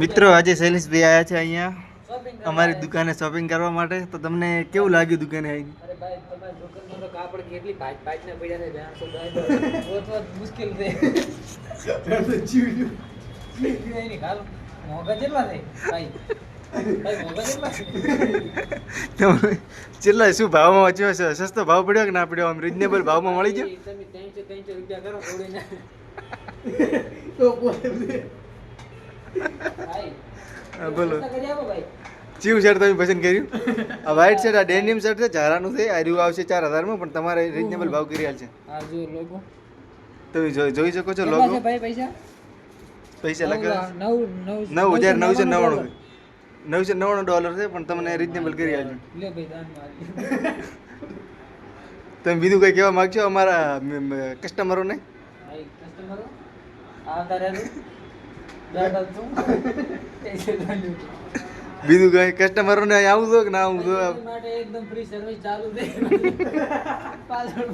મિત્રો આજે શૈલેષભાઈ આવ્યા છે અહીંયા અમારી દુકાને શોપિંગ કરવા માટે. તો તમને કેવું લાગ્યું દુકાને આવીને? અરે ભાઈ તમારી દુકાનમાં તો કાપડ કેટલી ભાત ને પડ્યા છે 200 બહુ મુશ્કેલ છે. તો જીવ એની ખાલ મોંઘા કેટલા છે ભાઈ? ભાઈ મોંઘા કેટલા છે? ચેલા શું ભાવમાં વાંચ્યો છે? સસ્તો ભાવ પડ્યો કે ના પડ્યો? આમ રિઝનેબલ ભાવમાં મળી ગયો? તમે 300 રૂપિયા કરો થોડીને તો બોલો ચીવ શર્ટ તમે પસંદ કર્યું? આ વ્હાઈટ શર્ટ, આ ડેનિમ શર્ટ છે, ઝારાનું છે. આ રહ્યું આવશે 4000 માં, પણ તમારે રિઝનેબલ ભાવ કરી હાલ છે. આ જો લોગો તમે જોઈ શકો છો લોગો. ભાઈ પૈસા લખે $9,999 છે, પણ તમને રિઝનેબલ કરી હાલ છે. લે ભાઈ દાન મારી. તમે બીજું કઈ કહેવા માંગશો અમારા કસ્ટમરોને? ભાઈ કસ્ટમરો આવતા રહેજો. દાદા તું પૈસે દાલ્યું. બીજું કઈ કસ્ટમરોને આવું દો કે ના આવું દો? માટે એકદમ ફ્રી સર્વિસ ચાલુ છે. પાછળ